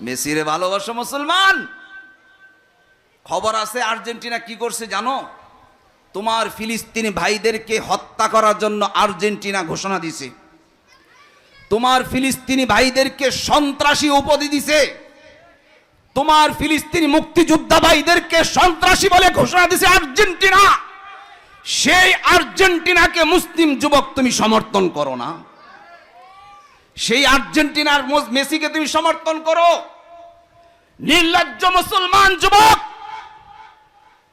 মেসিরে ভালোবাসো মুসলমান। খবর আছে আর্জেন্টিনা কি করছে জানো? তোমার ফিলিস্তিনি ভাইদেরকে হত্যা করার জন্য আর্জেন্টিনা ঘোষণা দিছে। তোমার ফিলিস্তিনি ভাইদেরকে সন্ত্রাসী উপাধি দিছে। তোমার ফিলিস্তিনি মুক্তিযোদ্ধা ভাইদেরকে সন্ত্রাসী বলে ঘোষণা দিছে আর্জেন্টিনা। সেই আর্জেন্টিনাকে মুসলিম যুবক তুমি সমর্থন করো না? সেই আর্জেন্টিনার মেসিকে তুমি সমর্থন করো? নির্লজ্জ মুসলমান যুবক,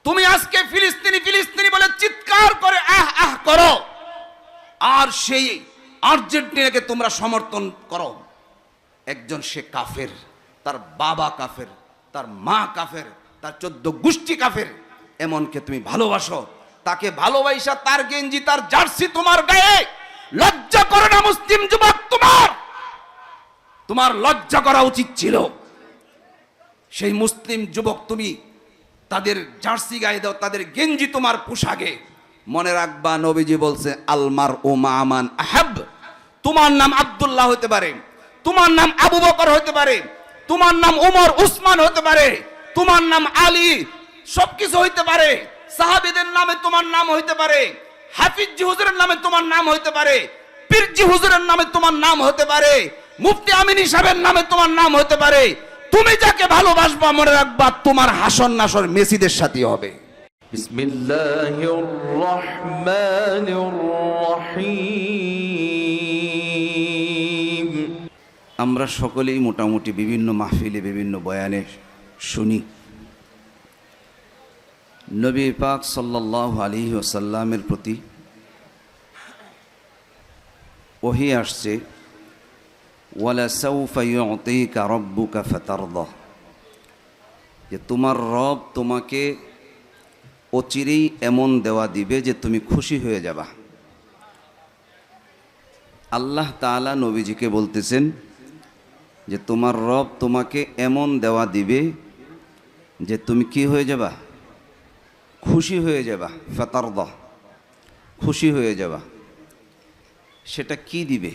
তুমি আজকে ফিলিস্তিনি ফিলিস্তিনি বলে চিৎকার করে আহ আহ করো, আর সেই আর্জেন্টিনাকে তোমরা সমর্থন করো। একজন সে কাফের, তার বাবা কাফের, তার মা কাফের, তার 14 গোষ্ঠী কাফের, এমনকে তুমি ভালোবাসো। তাকে ভালোবাসা তার গেঞ্জি তার জার্সি তোমার গায়ে। লজ্জা করো না মুসলিম যুবক? তোমার লজ্জা করা উচিত ছিল। সেই মুসলিম যুবক তুমি তাদের জার্সি গায়ে দাও, তাদের গেঞ্জি তোমার পোশাকে। মনে রাখবা নবীজি বলছে আলমার ও মামান আহাব। তোমার নাম আব্দুল্লাহ হতে পারে, তোমার নাম আবু বকর হতে পারে, তোমার নাম উমর উসমান হতে পারে, তোমার নাম আলী, সবকিছু হইতে পারে। সাহাবীদের নামে তোমার নাম হইতে পারে, হাফিজি হুজুরের নামে তোমার নাম হইতে পারে, পীরজি হুজুরের নামে তোমার নাম হতে পারে, মুফতি আমিন সাহেবের নামে তোমার নাম হতে পারে। তুমি যাকে ভালোবাসবা মনে রাখবা তোমার হাসর নাসর মেসিদের সাথে হবে। বিসমিল্লাহির রহমানির রহিম। আমরা সকলেই মোটামুটি বিভিন্ন মাহফিলে বিভিন্ন বয়ানে শুনি নবী পাক সাল্লাল্লাহু আলাইহি ওয়াসাল্লামের প্রতি ওহী আসছে, ওয়ালা সাউফা ইউতিকা রাব্বুকা ফাতারদা, যে তোমার রব তোমাকে অচিরেই এমন দেওয়া দিবে যে তুমি খুশি হয়ে যাবা। আল্লাহ তাআলা নবীজিকে বলতেছেন যে তোমার রব তোমাকে এমন দেওয়া দিবে যে তুমি কি হয়ে যাবা? খুশি হয়ে যাবা। ফাতারদা, খুশি হয়ে যাবা। সেটা কি দিবে?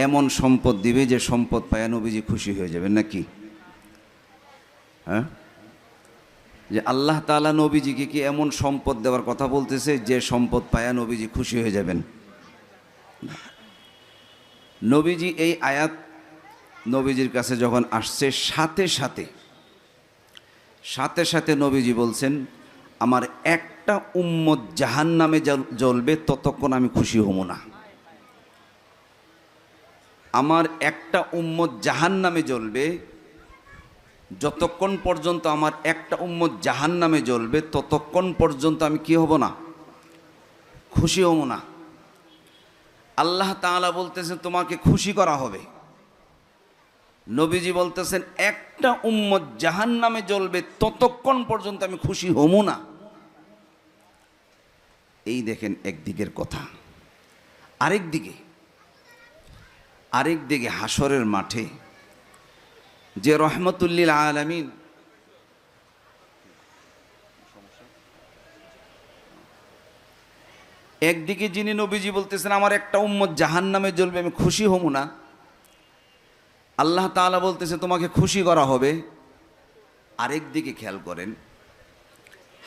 এমন সম্পদ দিবে যে সম্পদ পায়া নবীজি খুশি হয়ে যাবেন নাকি? হ্যাঁ, যে আল্লাহ তাআলা নবীজিকে কি এমন সম্পদ দেওয়ার কথা বলতেছে যে সম্পদ পায়া নবীজি খুশি হয়ে যাবেন? নবীজি এই আয়াত নবীজির কাছে যখন আসছে, সাথে সাথে নবীজি বলছেন আমার একটা উম্মত জাহান্নামে জ্বলবে ততক্ষণ আমি খুশি হব না। আমার একটা উম্মত জাহান্নামে জ্বলবে, যতক্ষণ পর্যন্ত আমার একটা উম্মত জাহান্নামে জ্বলবে ততক্ষণ পর্যন্ত আমি কি হব না? খুশি হব না। আল্লাহ তাআলা বলতেছেন তোমাকে খুশি করা হবে। নবীজি বলতেছেন একটা উম্মত জাহান্নামে জ্বলবে ততক্ষণ পর্যন্ত আমি খুশি হব না। এই দেখেন একদিকের কথা। আরেকদিকে হাসরের মাঠে যে রহমতুল্লিল আলামিন, একদিকে যিনি নবীজি বলতেছেন আমার একটা উম্মত জাহান্নামে জ্বলবে আমি খুশি হব না, আল্লাহ তাআলা বলতেছে তোমাকে খুশি করা হবে। আরেকদিকে খেয়াল করেন,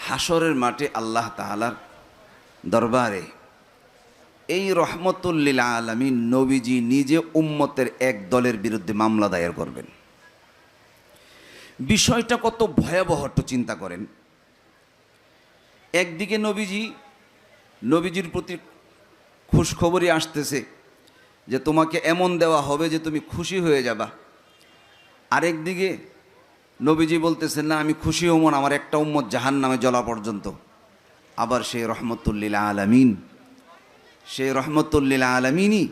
হাসরের মাঠে আল্লাহ তাআলার দরবারে এই রহমতুল্লিল আলামিন নবীজি নিজে উম্মতের এক দলের বিরুদ্ধে মামলা দায়ের করবেন। বিষয়টা কত ভয়াবহ একটু চিন্তা করেন। একদিকে নবীজির প্রতি খুশখবরই আসতেছে যে তোমাকে এমন দেওয়া হবে যে তুমি খুশি হয়ে যাবা। আরেকদিকে নবীজি বলতেছেন না আমি খুশি হব না, আমার একটা উম্মত জাহান্নামে জ্বলা পর্যন্ত। আবার সেই রহমতুল্লিল আলামিনই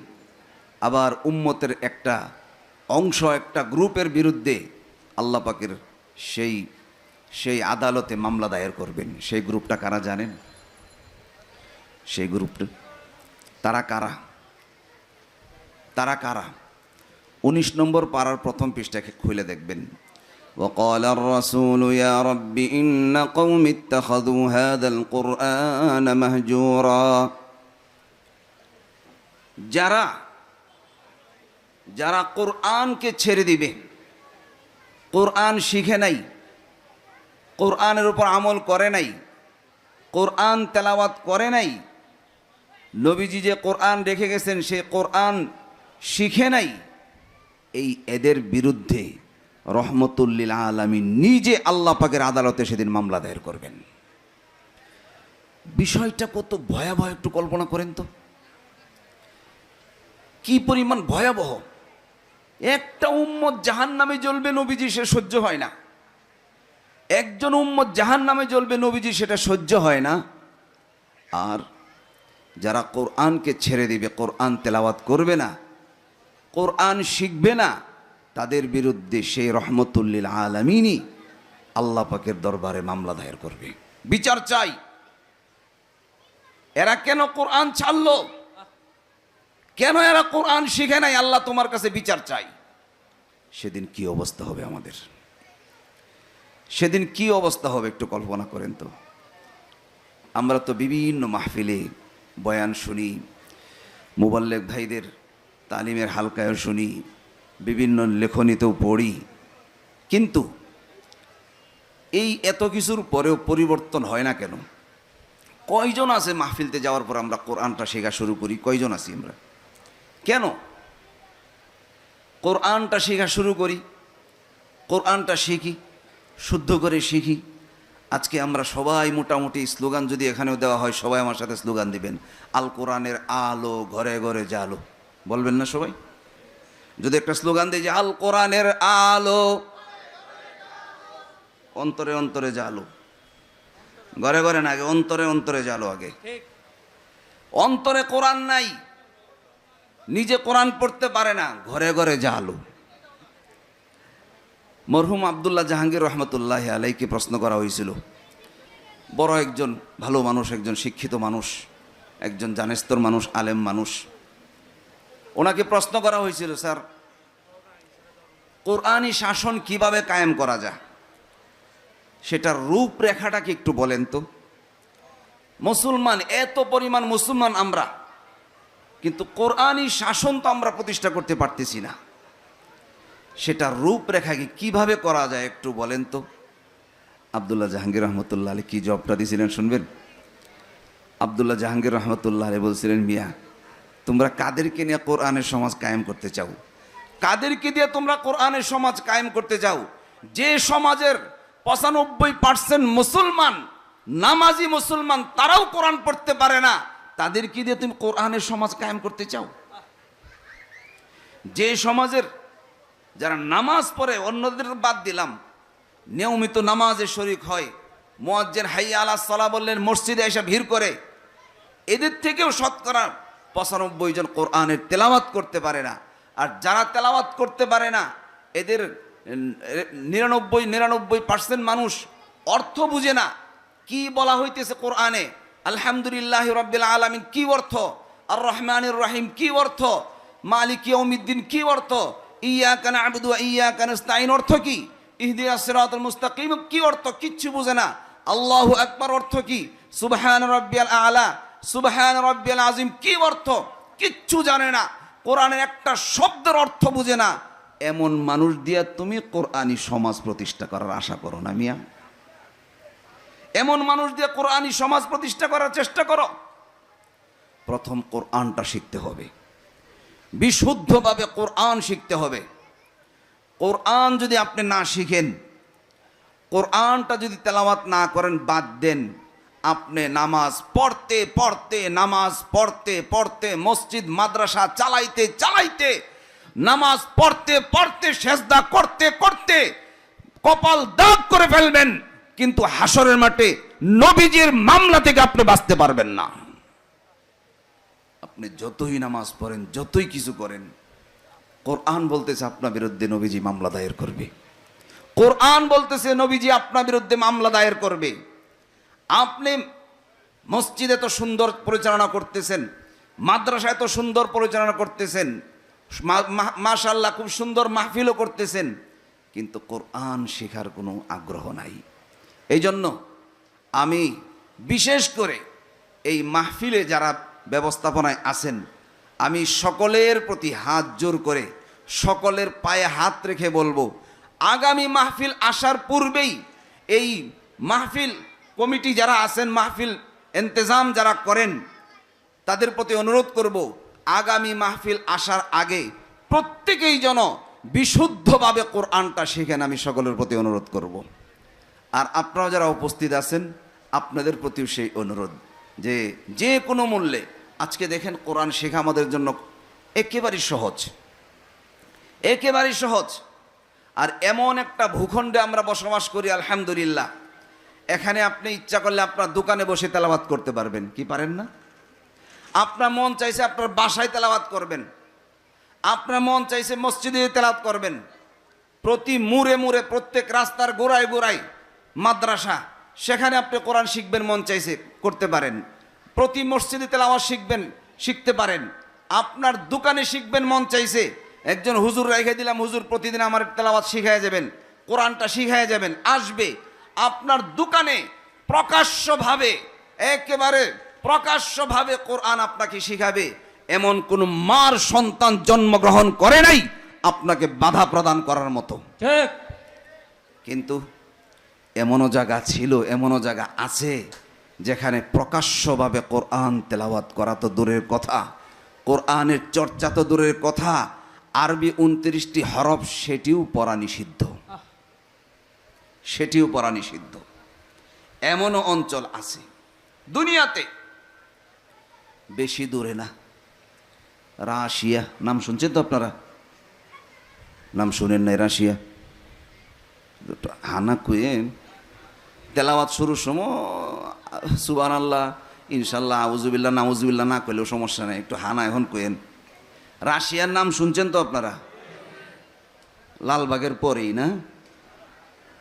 আবার উম্মতের একটা অংশ, একটা গ্রুপের বিরুদ্ধে আল্লাহ পাকের সেই আদালতে মামলা দায়ের করবেন। সেই গ্রুপটা কারা জানেন? সেই গ্রুপটা তারা কারা? 19 নম্বর পারার প্রথম পৃষ্ঠাকে খুলে দেখবেন। وقال الرسول يا رب إن قوم اتخذوا هذا القرآن مهجورا। যারা কোরআনকে ছেড়ে দিবে, কোরআন শিখে নাই, কোরআনের উপর আমল করে নাই, কোরআন তেলাওয়াত করে নাই, নবীজি যে কোরআন রেখে গেছেন সে কোরআন শিখে নাই, এদের বিরুদ্ধে রহমতুল্লিল আলামিন নিজে আল্লাহ পাকের আদালতে সেদিন মামলা দায়ের করবেন। বিষয়টা কত ভয়াবহ একটু কল্পনা করেন তো, কি পরিমাণ ভয়াবহ। একটা উম্মত জাহান্নামে জ্বলবে, নবীজি সে সহ্য হয় না। একজন উম্মত জাহান্নামে জ্বলবে, নবীজি সেটা সহ্য হয় না। আর যারা কোরআনকে ছেড়ে দিবে, কোরআন তেলাওয়াত করবে না, কোরআন শিখবে না, তাদের বিরুদ্ধে সেই রহমতুল্লিল আলামিনই আল্লাহ পাকের দরবারে মামলা দায়ের করবে। বিচার চাই, এরা কেন কোরআন ছাড়লো, কেন এরা কোরআন শিখে নাই, আল্লাহ তোমার কাছে বিচার চাই। সেদিন কি অবস্থা হবে আমাদের, সেদিন কি অবস্থা হবে একটু কল্পনা করেন তো। আমরা তো বিভিন্ন মাহফিলে বয়ান শুনি, মুবাল্লিগ ভাইদের তালিমের হালকায়ও শুনি, বিভিন্ন লেখনীতেও পড়ি, কিন্তু এই এত কিছুর পরেও পরিবর্তন হয় না কেন? কয়জন আছে মাহফিলতে যাওয়ার পর আমরা কোরআনটা শেখা শুরু করি? কয়জন আছি আমরা? কেন কোরআনটা শেখা শুরু করি? কোরআনটা শিখি, শুদ্ধ করে শিখি। আজকে আমরা সবাই মোটামুটি স্লোগান যদি এখানেও দেওয়া হয়, সবাই আমার সাথে স্লোগান দিবেন, আল কোরআনের আলো ঘরে ঘরে জালো, বলবেন না সবাই? যদি একটা স্লোগান দিই যে আল কোরআনের আলো অন্তরে অন্তরে জালো, ঘরে ঘরে না, আগে অন্তরে অন্তরে জালো। আগে অন্তরে কোরআন নাই, নিজে কোরআন পড়তে পারে না, ঘরে ঘরে জালো। মরহুম আব্দুল্লাহ জাহাঙ্গীর রহমতুল্লাহ আলাইকে প্রশ্ন করা হয়েছিল, বড় একজন ভালো মানুষ, একজন শিক্ষিত মানুষ, একজন জানেস্তর মানুষ, আলেম মানুষ। ওনাকে প্রশ্ন করা হয়েছিল, স্যার কোরআনী শাসন কিভাবে কায়েম করা যায়, সেটার রূপরেখাটাকে একটু বলেন তো। মুসলমান, এত পরিমাণ মুসলমান আমরা, কিন্তু কোরআনী শাসন তো আমরা প্রতিষ্ঠা করতে পারতেছি না, সেটার রূপরেখাকে কিভাবে করা যায় একটু বলেন তো। আব্দুল্লাহ জাহাঙ্গীর রহমতুল্লাহ আলী কি জবটা দিয়েছিলেন শুনবেন? আব্দুল্লাহ জাহাঙ্গীর রহমতুল্লাহ আলী বলছিলেন, মিয়া তোমরা কাদেরকে নিয়ে কোরআনের সমাজ কায়েম করতে চাও? কাদেরকে দিয়ে তোমরা কোরআনের সমাজ কায়েম করতে চাও? যে সমাজের 95% মুসলমান, নামাজি মুসলমান, তারাও কোরআন পড়তে পারে না, তাদেরকে দিয়ে তুমি কোরআনের সমাজ কায়েম করতে চাও? যে সমাজের যারা নামাজ পড়ে, অন্যদের বাদ দিলাম, নিয়মিত নামাজে শরীক হয়, মুয়াজ্জিন হাইয়া আলাস সালাহ বললেন মসজিদে এসে ভিড় করে, এদের থেকেও শতকরা 95 জন কোরআনের তেলাওয়াত করতে পারে না। আর যারা তেলাওয়াত করতে পারে না, এদের 99% মানুষ অর্থ বুঝে না। কি বলা হইতেছে কোরআনে? আলহামদুলিল্লাহ রাব্বিল আলামিন কি অর্থ? আর রহমানির রহিম কি অর্থ? মালিক ইয়াউমিদ্দিন কি অর্থ? ইয়াকা না'বুদু ওয়া ইয়াকা নাস্তাঈন অর্থ কি? ইহদিনাস সিরাতাল মুস্তাকিম কি অর্থ? কিচ্ছু বুঝে না। আল্লাহু আকবার অর্থ কি? সুবহান রাব্বিয়াল আ'লা, সুবহান রাব্বিয়াল আযীম কি অর্থ? কিচ্ছু জানে না। কোরআনের একটা শব্দের অর্থ বুঝে না। এমন মানুষ দিয়া তুমি কোরআনী সমাজ প্রতিষ্ঠা করার আশা করো না মিয়া? এমন মানুষ দিয়ে কোরআনী সমাজ প্রতিষ্ঠা করার চেষ্টা করো? প্রথম কোরআনটা শিখতে হবে, বিশুদ্ধভাবে কোরআন শিখতে হবে। কোরআন যদি আপনি না শিখেন, কোরআনটা যদি তেলাওয়াত না করেন, বাদ দেন, আপনি নামাজ পড়তে পড়তে, নামাজ পড়তে পড়তে, মসজিদ মাদ্রাসা চালাইতে চালাইতে, নামাজ পড়তে পড়তে, সেজদা করতে করতে কপাল দাগ করে ফেলবেন, কিন্তু হাসরের মাঠে নবীজির মামলা থেকে আপনি বাঁচতে পারবেন না। আপনি যতই নামাজ পড়েন, যতই কিছু করেন, কোরআন বলতেছে আপনার বিরুদ্ধে নবীজি মামলা দায়ের করবে। কোরআন বলতেছে নবীজি আপনার বিরুদ্ধে মামলা দায়ের করবে। আপনি মসজিদে এত সুন্দর পরিচালনা করতেছেন, মাদ্রাসায় এত সুন্দর পরিচালনা করতেছেন, মাশাআল্লাহ খুব সুন্দর মাহফিলও করতেছেন, কিন্তু কোরআন শেখার কোনো আগ্রহ নাই। এই জন্য আমি বিশেষ করে এই মাহফিলে যারা ব্যবস্থাপনায় আছেন, আমি সকলের প্রতি হাত জোর করে, সকলের পায়ে হাত রেখে বলবো, আগামী মাহফিল আসার পূর্বেই এই মাহফিল কমিটি যারা আছেন, মাহফিল ইন্তেজাম যারা করেন, তাদের প্রতি অনুরোধ করব, আগামী মাহফিল আসার আগে প্রত্যেকেই যেন বিশুদ্ধভাবে কোরআনটা শেখেন। আমি সকলের প্রতি অনুরোধ করব। আর আপনারা যারা উপস্থিত আছেন, আপনাদের প্রতিও সেই অনুরোধ যে যে কোনো মূল্যে আজকে দেখেন কোরআন শেখা আমাদের জন্য একেবারেই সহজ, একেবারেই সহজ। আর এমন একটা ভূখণ্ডে আমরা বসবাস করি, আলহামদুলিল্লাহ, এখানে আপনি ইচ্ছা করলে আপনার দোকানে বসে তেলাওয়াত করতে পারবেন, কি পারেন না? আপনার মন চাইছে আপনার বাসায় তেলাওয়াত করবেন, আপনার মন চাইছে মসজিদে তেলাওয়াত করবেন। প্রতি মুড়ে মুড়ে, প্রত্যেক রাস্তার গোড়ায় গোড়ায় মাদ্রাসা, সেখানে আপনি কোরআন শিখবেন, মন চাইছে করতে পারেন। প্রতি মসজিদে তেলাওয়াত শিখবেন, শিখতে পারেন। আপনার দোকানে শিখবেন, মন চাইছে একজন হুজুর রেখে দিলাম, হুজুর প্রতিদিন আমার তেলাওয়াত শিখাইয়া যাবেন, কোরআনটা শিখাইয়া যাবেন, আসবে আপনার দোকানে প্রকাশ্যভাবে, একেবারে প্রকাশ্যভাবে কোরআন আপনাকে শিখাবে। এমন কোন মার সন্তান জন্মগ্রহণ করে নাই আপনাকে বাধা প্রদান করার মতো, ঠিক। কিন্তু এমনও জায়গা ছিল, এমনও জায়গা আছে যেখানে প্রকাশ্যভাবে কোরআন তেলাওয়াত করা তো দূরের কথা, কোরআনের চর্চা তো দূরের কথা, আরবি 29টি হরফ সেটিও পড়া নিষিদ্ধ, সেটিও পড়া নিষিদ্ধ। এমনও অঞ্চল আছে দুনিয়াতে, বেশি দূরে না, রাশিয়া, নাম শুনছেন তো আপনারা? নাম শুনেন নাই? রাশিয়া হানা কুয়েন তেলাওয়াত শুরুর সময় সুবহানাল্লাহ, ইনশাল্লাহ, আউযুবিল্লাহ, নাউযুবিল্লাহ না কইলেও সমস্যা নেই, একটু হানা এখন কুয়েন। রাশিয়ার নাম শুনছেন তো আপনারা? লালবাগের পরেই না,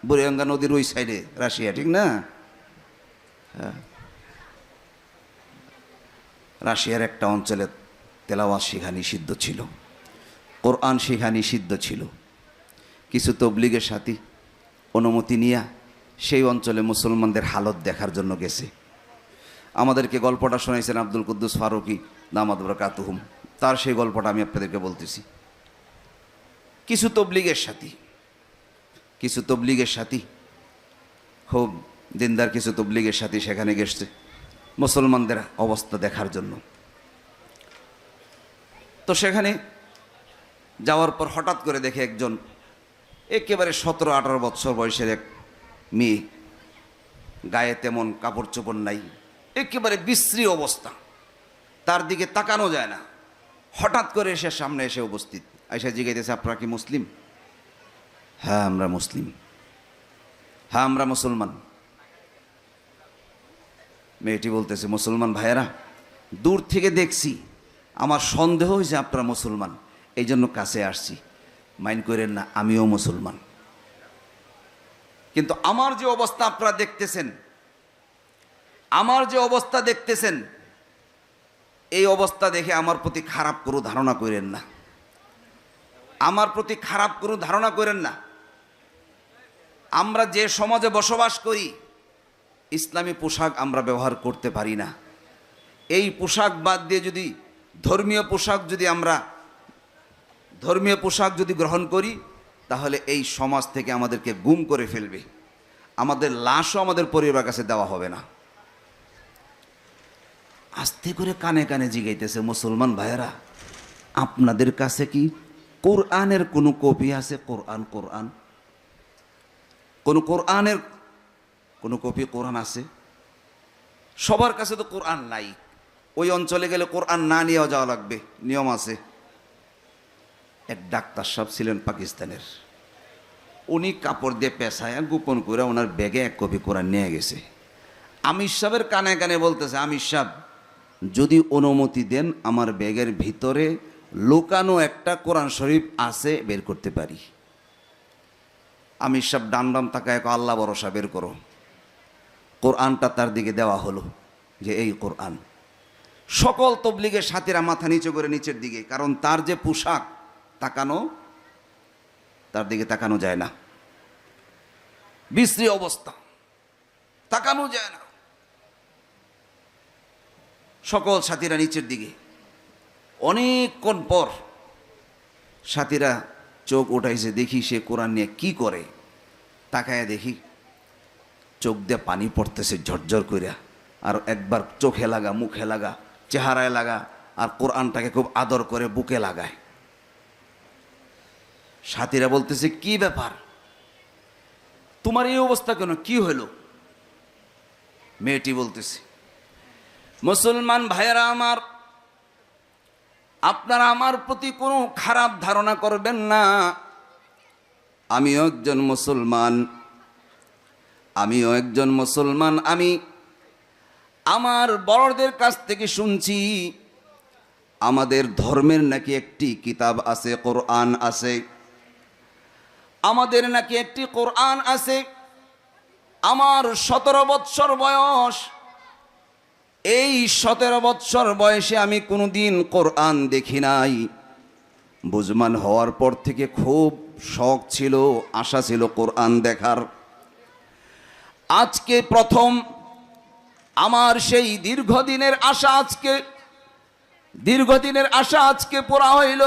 বুড়িগঙ্গা নদীর ওই সাইডে রাশিয়া, ঠিক না? হ্যাঁ, রাশিয়ার একটা অঞ্চলে তেলাওয়াত শেখা নিষিদ্ধ ছিল, কোরআন শেখা নিষিদ্ধ ছিল। কিছু তবলিগের সাথী অনুমতি নিয়ে সেই অঞ্চলে মুসলমানদের হালত দেখার জন্য গেছে। আমাদেরকে গল্পটা শোনাইছেন আব্দুল কুদ্দুস ফারুকি দামাত বরকাতুহুম, তার সেই গল্পটা আমি আপনাদেরকে বলতেছি। কিছু তবলিগের সাথী খুব দিনদার কিছু তবলিগের সাথী সেখানে গেছে মুসলমানদের অবস্থা দেখার জন্য। তো সেখানে যাওয়ার পর হঠাৎ করে দেখে একজন একেবারে 17-18 বছর বয়সের এক মেয়ে, গায়ে তেমন কাপড় চোপড় নাই, একেবারে বিশ্রী অবস্থা, তার দিকে তাকানো যায় না। হঠাৎ করে এসে সামনে এসে উপস্থিত, আয়সা জিজ্ঞাসা, আপনারা কি মুসলিম? হ্যাঁ আমরা মুসলিম। হ্যাঁ আমরা মুসলমান। মেয়েটি বলতেছে, মুসলমান ভাইয়েরা, দূর থেকে দেখছি, আমার সন্দেহ হয়েছে আপনারা মুসলমান, এই জন্য কাছে আসছি, মাইন্ড করেন না, আমিও মুসলমান। কিন্তু আমার যে অবস্থা আপনারা দেখতেছেন, আমার যে অবস্থা দেখতেছেন, এই অবস্থা দেখে আমার প্রতি খারাপ কোনো ধারণা করেন না, আমার প্রতি খারাপ কোনো ধারণা করেন না। আমরা যে সমাজে বসবাস করি, ইসলামী পোশাক আমরা ব্যবহার করতে পারি না। এই পোশাক বাদ দিয়ে যদি ধর্মীয় পোশাক যদি গ্রহণ করি, তাহলে এই সমাজ থেকে আমাদেরকে গুম করে ফেলবে, আমাদের লাশও আমাদের পরিবারের কাছে দেওয়া হবে না। আস্তে করে কানে কানে জিগাইতেছে, মুসলমান ভাইয়েরা, আপনাদের কাছে কি কোরআনের কোনো কপি আছে? কোরআনের কোনো কপি কোরআন আছে? সবার কাছে তো কোরআন নাই, ওই অঞ্চলে গেলে কোরআন না নিয়েও যাওয়া লাগবে, নিয়ম আছে। এক ডাক্তার সাহেব ছিলেন পাকিস্তানের, উনি কাপড় দিয়ে পেশায় গোপন করে ওনার ব্যাগে এক কপি কোরআন নিয়ে গেছে। আমির সাহেবের কানে কানে বলতেছে, আমির সাহেব যদি অনুমতি দেন, আমার ব্যাগের ভিতরে লুকানো একটা কোরআন শরীফ আছে, বের করতে পারি। আমির সাহেব ডান ডান তাকায়, আল্লাহ ভরসা, বের করো। কোরআনটা তার দিকে দেওয়া হলো, যে এই কোরআন। সকল তবলিগের সাথীরা মাথা নিচু করে নিচের দিকে, কারণ তার যে পোশাক, তার দিকে তাকানো যায় না, বিশ্রী অবস্থা, তাকানো যায় না। সকল সাথীরা নিচের দিকে। অনেকক্ষণ পর সাথীরা চোখ উঠাইছে, দেখি সে কোরআন নিয়ে কি করে। তাকায় দেখি চোখ দিয়ে পানি পড়তেছে ঝরঝর কইরা, আর একবার চোখে লাগা, মুখে লাগা, চেহারায় লাগা, আর কোরআনটাকে খুব আদর করে বুকে লাগায়। সাথীরা বলতেছে, কি ব্যাপার, তোমার এই অবস্থা কেন, কি হলো? মেয়েটি বলতেছে, মুসলমান ভাইয়েরা আমার, আপনারা আমার প্রতি কোনো খারাপ ধারণা করবেন না। আমিও একজন মুসলমান। আমি আমার বড়দের কাছ থেকে শুনছি, আমাদের ধর্মের নাকি একটি কিতাব আছে, কোরআন আছে। আমাদের নাকি একটি কোরআন আছে। আমার 17 বৎসর বয়স। এই 17 বৎসর বয়সে আমি কোনোদিন কোরআন দেখি নাই। বুঝমান হওয়ার পর থেকে খুব শখ ছিল, আশা ছিল কোরআন দেখার। আজকে প্রথম আমার সেই দীর্ঘদিনের আশা আজকে পুরা হইল।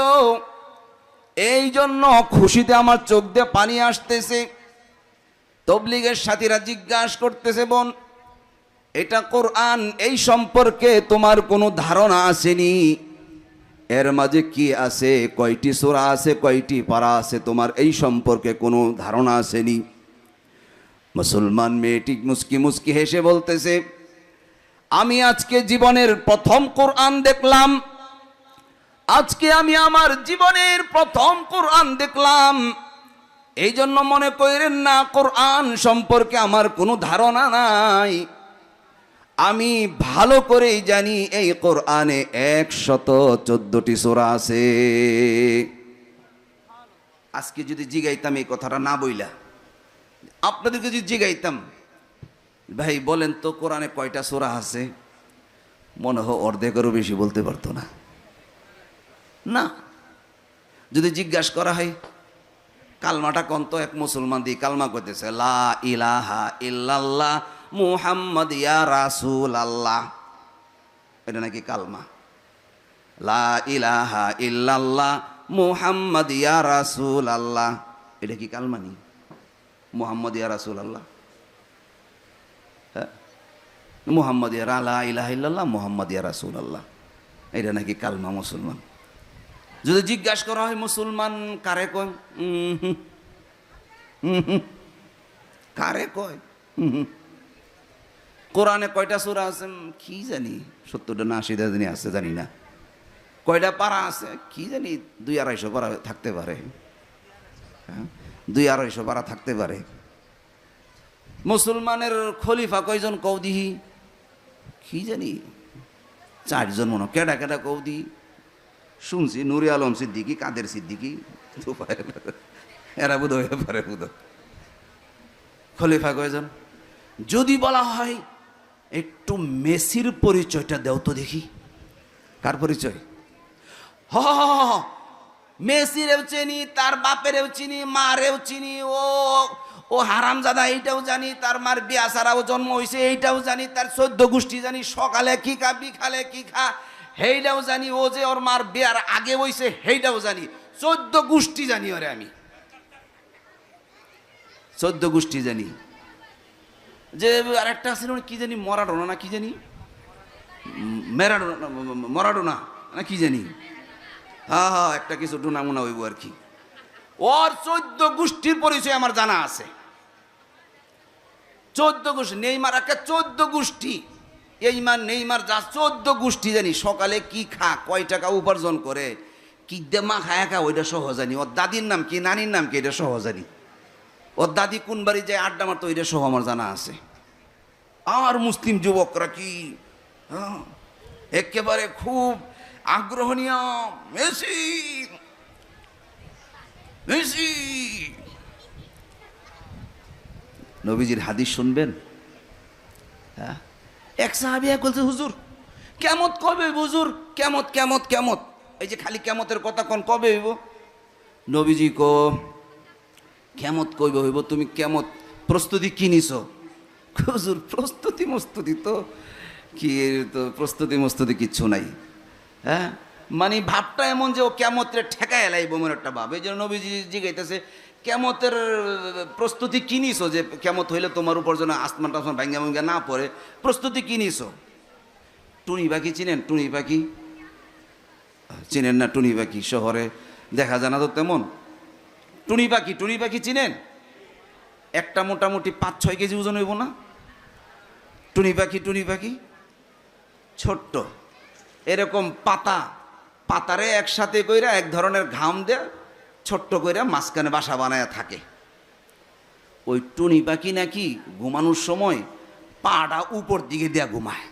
এই জন্য খুশিতে আমার চোখ দিয়ে পানি আসতেছে। তবলিগের সাথীরা জিজ্ঞাসা করতেছে, বোন, এটা কোরআন, এই সম্পর্কে তোমার কোনো ধারণা আসেনি? এর মাঝে কি আছে, কয়টি সূরা আছে, কয়টি পারা আছে, তোমার এই সম্পর্কে কোনো ধারণা আসেনি? মুসলমান মেয়েটি মুস্কি মুস্কি হেসে বলতেছে, আমি আজকে জীবনের প্রথম কোরআন দেখলাম। আজকে আমি আমার জীবনের প্রথম কোরআন দেখলাম। এই জন্য মনে করেন না কোরআন সম্পর্কে আমার কোনো ধারণা নাই। আমি ভালো করেই জানি এই কোরআনে 114টি সূরা আছে। আজকে যদি জিগাইতাম এই কথাটা না বইলা, আপনাদেরকে যদি জিগাইতাম, ভাই বলেন তো কোরআনে কয়টা সূরা আছে, মনে হয় অর্ধেকেরও বেশি বলতে পারতো না। না, যদি জিজ্ঞাসা করা হয় কালমাটা কোন, তো এক মুসলমান দিয়ে কালমা করতেছে, লা ইলাহা ইল্লাল্লাহ মুহাম্মদ ইয়া রাসূল আল্লাহ, এটা নাকি কালমা। লা ইলাহা ইল্লাল্লাহ মুহাম্মদ ইয়া রাসূল আল্লাহ, এটা কি কালমা নি? মুহাম্মদ ইয়া রাসূল আল্লাহ, হ্যাঁ, মুহাম্মদ ইয়া লা ইলাহা ইল্লাল্লাহ মুহাম্মদ ইয়া রাসূল আল্লাহ, এটা নাকি কালমা মুসলমান। যদি জিজ্ঞাসা করা হয় মুসলমান কারে কয়, কারে কয়, কোরআনে কয়টা সূরা আছে কি জানি, 70টা না 80টা জানি আছে, জানি না। কয়টা পারা আছে কি জানি, 200-250 পারা থাকতে পারে, 200-250 পারা থাকতে পারে। মুসলমানের খলিফা কয়জন কৌদিহি কি জানি, 4 জন মনে। কেডা কেডা কৌদি শুনছি, নুরে আলম সিদ্দিকী, কাদের সিদ্দিকী, এরা বুধ হয়ে পারে বুধ। খলিফা কয়জন? যদি বলা হয় একটু মেসির পরিচয়টা দেও তো দেখি। কার পরিচয়? হ মেসিরেও চিনি, তার বাপেরেও চিনি, মারেও চিনি, ও হারামজাদা এইটাও জানি, তার মার বিয়া ছাড়াও জন্ম হয়েছে এইটাও জানি, তার 14 গোষ্ঠী জানি, সকালে কি খা বিকালে কি খা সেইটাও জানি, ও যে ওর মার বিয়ার আগে হইছে সেইটাও জানি, 14 গোষ্ঠী জানি ওরে আমি, 14 গোষ্ঠী জানি। যে আরেকটা আছে কি জানি, মরাডোনা না কি জানি, মরাডোনা না কি জানি, হ্যাঁ একটা কিছু ডোনা মোনা হইব আর কি। ওর 14 গোষ্ঠীর পরিচয় আমার জানা আছে। 14 গোষ্ঠী, নেইমার একটা 14 গোষ্ঠী, এইমার নেইমার যা 14 গোষ্ঠী জানি। সকালে কি খা, কয় টাকা উপার্জন করে, কি দেমা খায় খা, ওইটা সহ জানি। ওর দাদির নাম কি, নানির নাম কি, এটা সহ জানি। ওর দাদি কোন বাড়ি যায় আড্ডা মারতো, ওইটা সহ আমার জানা আছে। আর মুসলিম যুবকরা কি একেবারে খুব আগ্রহ নিয়ে মেসি মেসি। নবীজির হাদিস শুনবেন, হ্যাঁ, এক সাহাবী বলছে, হুজুর কেমত কবে হুজুর, কেমত কেমত কেমত, এই যে খালি কেমতের কথা কোন, কবে হইব? নবীজি কেমত কইবে হইব, তুমি কেমত প্রস্তুতি কি নিছো? হুজুর প্রস্তুতি মস্তুতি তো কি, তো প্রস্তুতি মস্তুতি কিচ্ছু নাই। হ্যাঁ, মানে ভাবটা এমন যে ও কেমতের ঠেকায় এলাইব মনে একটা ভাব। এই জন্য নবীজি জিজ্ঞাইতেছে কেমতের প্রস্তুতি কি নিছো, যে কেমত হইলে তোমার উপর যেন আসমান টাসমান ভাঙ্গা ভাঙ্গা না পড়ে, প্রস্তুতি কি নিছো? টুনি পাখি চিনেন? টুনি পাখি চিনেন না? টুনি পাখি শহরে দেখা যায় না তো তেমন। টুনি পাখি চিনেন? একটা মোটামুটি 5-6 কেজি ওজন হইব না? টুনি পাখি ছোট্ট, এরকম পাতারে একসাথে কইরা এক ধরনের ঘাম দেয়া ছোট্ট কইরা মাঝখানে বাসা বানায় থাকে। ওই টুনি পাখি নাকি ঘুমানোর সময় পাটা উপর দিকে দেয়া ঘুমায়।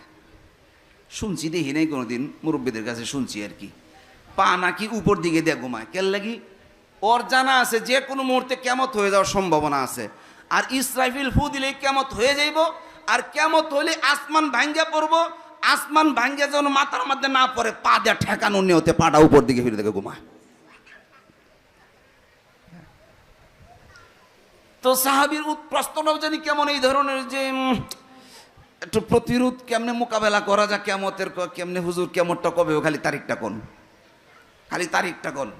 শুনছি, দেখি নাই কোনোদিন, মুরব্বীদের কাছে শুনছি আর কি, পা নাকি উপর দিকে দেয়া ঘুমায়। কেন লাগি? ওর জানা আছে যে কোনো মুহূর্তে কেমত হয়ে যাওয়ার সম্ভাবনা আছে, আর ইসরাফিল ফু দিলে কেমত হয়ে যাইব, আর কেমত হলে আসমান ভাঙ্গা পড়বো, আসমান ভাঙ্গা যেন মাথার মধ্যে না পড়ে, পা দেয়া ঠেকানো নিয়তে পাটা উপর দিকে ফিরে দেখে ঘুমায়। তো সাহাবীর প্রশ্নটাও জানি কেমন এই ধরনের, যে একটু প্রতিরোধ কেমনে মোকাবেলা করা যায় কেমতের, কেমনে হুজুর কেমতটা কবে, খালি তারিখটা কোন, খালি তারিখটা কোন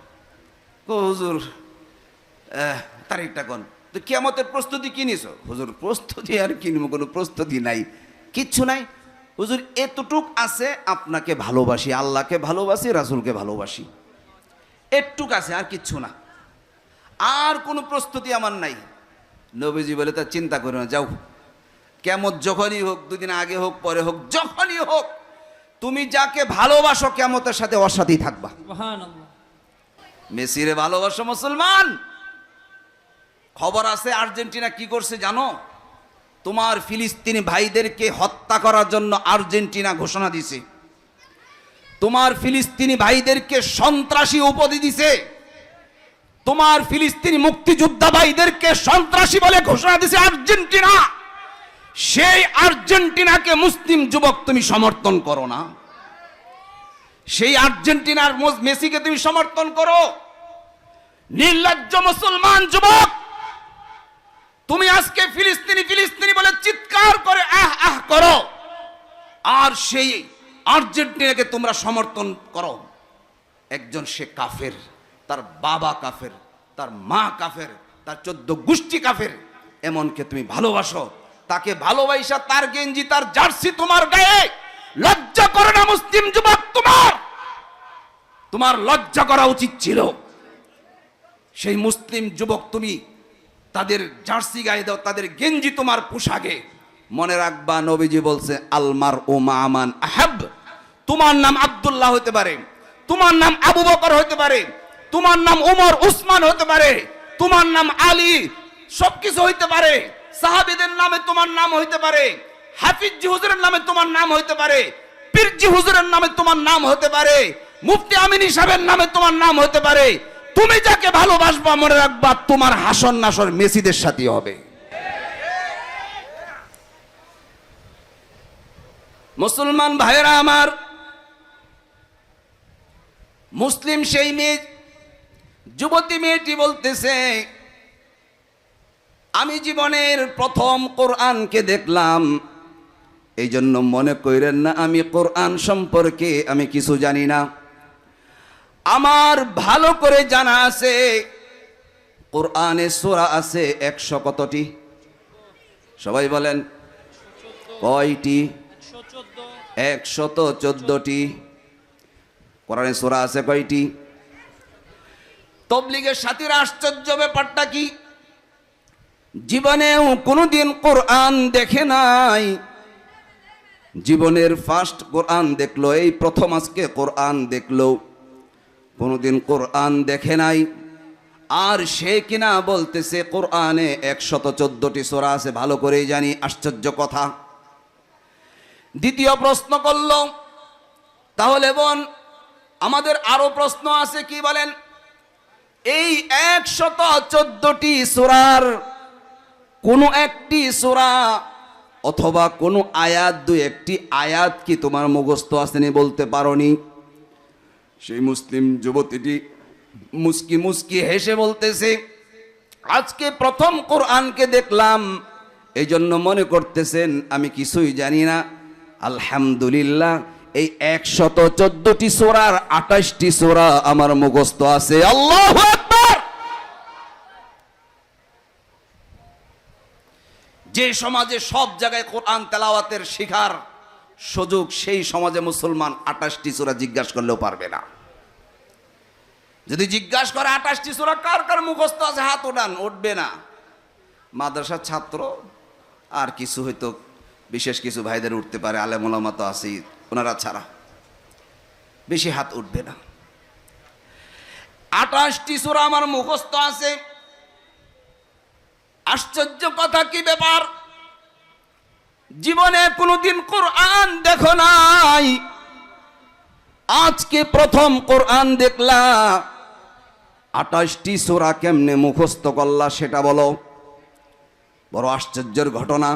হুজুর, তারিখটা কোন। তো কেমতের প্রস্তুতি কি নিছো? হুজুর প্রস্তুতি আর কিনবো, কোনো প্রস্তুতি নাই, কিচ্ছু নাই হুজুর, এতটুক আছে আপনাকে ভালোবাসি, আল্লাহকে ভালোবাসি, রাসূলকে ভালোবাসি, এটুক আছে, আর কিচ্ছু না, আর কোনো প্রস্তুতি আমার নাই। নবীজি বলে তা চিন্তা করো না, যাও, কেমত যখনই হোক, 2 দিন আগে হোক পরে হোক, যখনই হোক, তুমি যাকে ভালোবাসো কেমতের সাথে ওর সাথেই থাকবা। সুবহানাল্লাহ। মেসিরে ভালোবাসো মুসলমান। খবর আছে আর্জেন্টিনা কি করছে জানো? তোমার ফিলিস্তিনি ভাইদেরকে হত্যা করার জন্য আর্জেন্টিনা ঘোষণা দিছে। তোমার ফিলিস্তিনি ভাইদেরকে সন্ত্রাসী উপাধি দিছে। তোমার ফিলিস্তিনি মুক্তিযোদ্ধা ভাইদেরকে সন্ত্রাসী বলে ঘোষণা দিছে আর্জেন্টিনা। সেই আর্জেন্টিনাকে মুসলিম যুবক তুমি সমর্থন করো না? সেই আর্জেন্টিনার মেসিকে তুমি সমর্থন করো? নির্লজ্জ মুসলমান যুবক, তুমি আজকে ফিলিস্তিনি বলে চিৎকার করে আহ আহ করো, আর সেই আর্জেন্টিনাকে তোমরা সমর্থন করো। একজন সে কাফের, তার বাবা কাফের, তার মা কাফের, তার 14 গোষ্ঠী কাফের, এমনকে তুমি ভালোবাসো। তাকে ভালোবাসা তার গেঞ্জি, তার জার্সি তোমার গায়ে, লজ্জা করে না মুসলিম যুবক? তোমার লজ্জা করা উচিত ছিল। সেই মুসলিম যুবক তুমি তাদের জার্সি গায়ে দাও, তাদের গেঞ্জি তোমার পোশাকে। মনে রাখবা নবীজি বলছে আলমার ও মামান আহাব। তোমার নাম আব্দুল্লাহ হতে পারে, তোমার নাম আবু বকর হতে পারে, তোমার নাম ওমর উসমান হতে পারে, তোমার নাম আলী, সবকিছু হইতে পারে, সাহাবীদের নামে তোমার নাম হইতে পারে, হাফিজি হুজুরের নামে তোমার নাম হইতে পারে, পীরজি হুজুরের নামে তোমার নাম হতে পারে, মুফতি আমিনী সাহেবের নামে তোমার নাম হতে পারে। তুমি যাকে ভালোবাসবা মনে রাখবা তোমার হাসর নাসর মেসিদের সাথে হবে। মুসলমান ভাইরা আমার, মুসলিম সেই মেয়ে, যুবতী মেয়েটি বলতেছে, আমি জীবনের প্রথম কোরআনকে দেখলাম, এই জন্য মনে কইরেন না আমি কোরআন সম্পর্কে আমি কিছু জানি না। আমার ভালো করে জানা আছে, কোরআনে সূরা আছে 100 কতটি? সবাই বলেন কয়টি? 114টি। কোরআনে সূরা আছে কয়টি? তবলিগের সাথীরা আশ্চর্য ব্যাপারটা কি, জীবনেও কোনোদিন কোরআন দেখে নাই, জীবনের ফার্স্ট কোরআন দেখলো, এই প্রথম আজকে কোরআন দেখলো, কোনোদিন কোরআন দেখে নাই। আর সে কিনা বলতেছে কোরআনে 114টি সূরা আছে, ভালো করেই জানি, আশ্চর্য কথা। দ্বিতীয় প্রশ্ন করল, তাহলে বোন আমাদের আরো প্রশ্ন আছে, কি বলেন? এই 114টি সূরার কোন একটি সূরা অথবা কোন আয়াত, 2-1টি আয়াত কি তোমার মুখস্থ আসেনি, বলতে পারোনি? সেই মুসলিম যুবতীটি মুস্কি মুস্কি হেসে বলতেছে, আজকে প্রথম কোরআনকে দেখলাম, এই জন্য মনে করতেছেন আমি কিছুই জানি না। আলহামদুলিল্লাহ, এই 114টি সূরার 28টি সূরা আমার মুখস্থ আছে। আল্লাহু আকবার। যে সমাজে সব জায়গায় কোরআন তেলাওয়াতের শিখার সুযোগ, সেই সমাজে মুসলমান 28টি সূরা জিজ্ঞাসা করলেও পারবে না। যদি জিজ্ঞাসা করে 28টি সূরা কার কার মুখস্থ আছে, হাত ওঠান, উঠবে না। মাদ্রাসার ছাত্র আর কিছু হয়তো বিশেষ কিছু ভাইদের উঠতে পারে, আলেম ওলামা তো আছেই, ওনারা ছাড়া বেশি হাত উঠবে না। 28টি সূরা আমার মুখস্থ আছে। আশ্চর্য কথা, কি ব্যাপার, জীবনে কোনোদিন কোরআন দেখো নাই, আজকে প্রথম কোরআন দেখলা। 28টি সূরা কেমনে মুখস্থ করলা সেটা বলো। বড় আশ্চর্যের ঘটনা,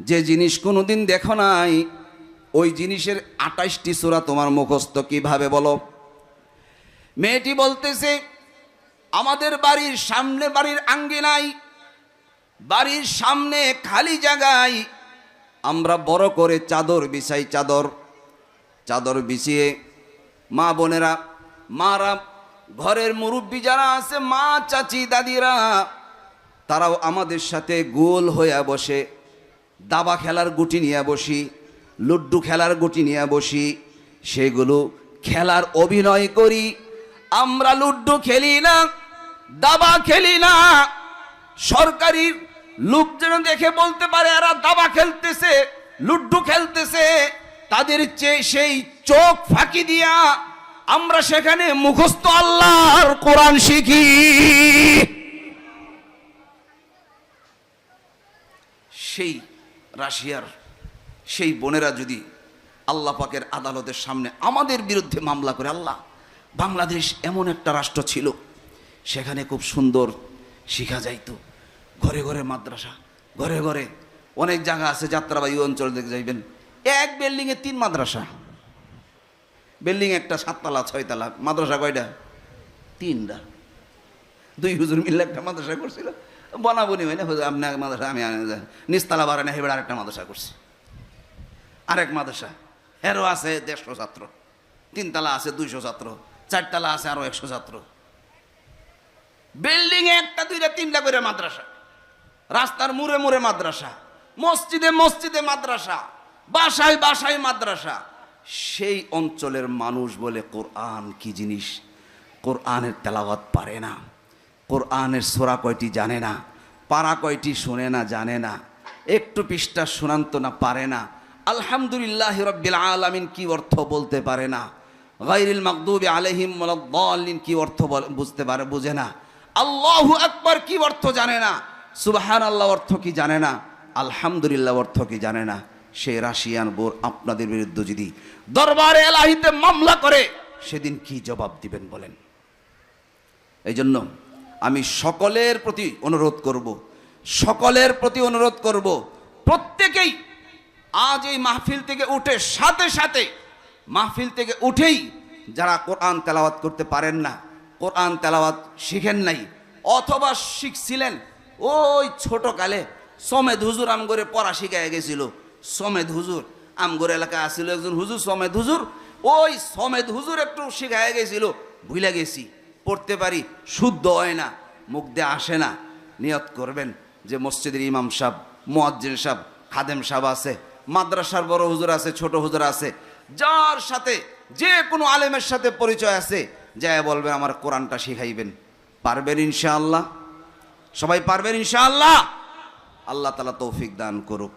যে জিনিস কোনোদিন দেখো নাই ওই জিনিসের 28টি সূরা তোমার মুখস্থ কিভাবে বলো। মেয়েটি বলতেছে, আমাদের বাড়ির সামনে, বাড়ির আঙ্গিনায়, বাড়ির সামনে খালি জায়গায় আমরা বড় করে চাদর বিছাই। চাদর বিছিয়ে মা বোনেরা, মারা, ঘরের মুরব্বী যারা আছে, মা, চাচি, দাদিরা, তারাও আমাদের সাথে গোল হয়ে বসে। দাবা খেলার গুটি নিয়ে বসি, লুড্ডু খেলার গুটি নিয়ে বসি, সেগুলো খেলার অভিনয় করি। আমরা লুড্ডু খেলি না, দাবা খেলি না। সরকারি লোক যেন দেখে বলতে পারে এরা দাবা খেলতেছে, লুড্ডু খেলতেছে, তাদের চেয়ে সেই চোখ ফাঁকি দিয়া আমরা সেখানে মুখস্থ আল্লাহর কোরআন শিখি। সেই রাশিয়ার সেই বোনেরা যদি আল্লাহ পাকের আদালতের সামনে আমাদের বিরুদ্ধে মামলা করে, আল্লাহ, বাংলাদেশ এমন একটা রাষ্ট্র ছিল, সেখানে খুব সুন্দর শিখা যাইতো, ঘরে ঘরে মাদ্রাসা, ঘরে ঘরে অনেক জায়গা আছে, যাত্রাবাড়ি অঞ্চল দেখে যাইবেন, এক বিল্ডিংয়ে 3 মাদ্রাসা। বিল্ডিং একটা 7 তলা 6 তলা, মাদ্রাসা কয়টা? 3টা। 2 হুজুর মিলে একটা মাদ্রাসা করছিল, বনাবনি হয় না, আপনার মাদ্রাসা, আমি নিচতলা বাড়ানো হেবেড় আরেকটা মাদ্রাসা করছি। আরেক মাদ্রাসা হেরো আছে 150 ছাত্র, 3 তলা আছে 200 ছাত্র, 4 তলা আছে আরো 100 ছাত্র। বিল্ডিং এ 1টা 2টা 3টা করে মাদ্রাসা, রাস্তার মোড়ে মোড়ে মাদ্রাসা, মসজিদে মসজিদে মাদ্রাসা, বাসায় বাসায় মাদ্রাসা। সেই অঞ্চলের মানুষ বলে কোরআন কি জিনিস, কোরআনের তেলাওয়াত পারে না, কোরআনের সূরা কয়টি জানে না, পারা কয়টি শোনে না, জানে না, একটু পৃষ্ঠা শোনান্ত না, পারে না। আলহামদুলিল্লাহি রাব্বিল আলামিন কি অর্থ বলতে পারে না। গায়রিল মাগদুবি আলাইহিম ওয়ালাদ-দাল্লিন কি অর্থ বুঝতে পারে, বুঝে না। আল্লাহু আকবার কি অর্থ জানে না, সুবহানাল্লাহ অর্থ কি জানে না, আলহামদুলিল্লাহ অর্থ কি জানে না। সেই রাশিয়ান বোর আপনাদের বিরুদ্ধে যদি দরবারে এলাহিতে মামলা করে, সেদিন কি জবাব দিবেন বলেন? এই জন্য আমি সকলের প্রতি অনুরোধ করব, প্রত্যেকেই আজ এই মাহফিল থেকে উঠে, সাথে সাথে মাহফিল থেকে উঠেই যারা কোরআন তেলাওয়াত করতে পারেন না, কোরআন তেলাওয়াত শিখেন নাই, অথবা শিখছিলেন ওই ছোটকালে, সমেদ হুজুর আমগরে পড়া শিখায় গেছিল। সমেদ হুজুর আমগর এলাকায় আসছিল একজন হুজুর, সমেদ হুজুর, ওই সমেদ হুজুর একটু শিখায় গেছিল, ভুলে গেছি, পড়তে পারি, শুদ্ধ হয় না, মুখ দিয়ে আসে না। নিয়ত করবেন যে মসজিদের ইমাম সাহেব, মুয়াজ্জিন সাহেব, খাদেম সাহেব আছে, মাদ্রাসার বড় হুজুর আছে, ছোট হুজুর আছে, যার সাথে যে কোনো আলেমের সাথে পরিচয় আছে, যায় বলবেন আমার কোরআনটা শিখাইবেন। পারবেন ইনশাআল্লাহ? সবাই পারবেন ইনশাআল্লাহ? আল্লাহ তাআলা তৌফিক দান করুক।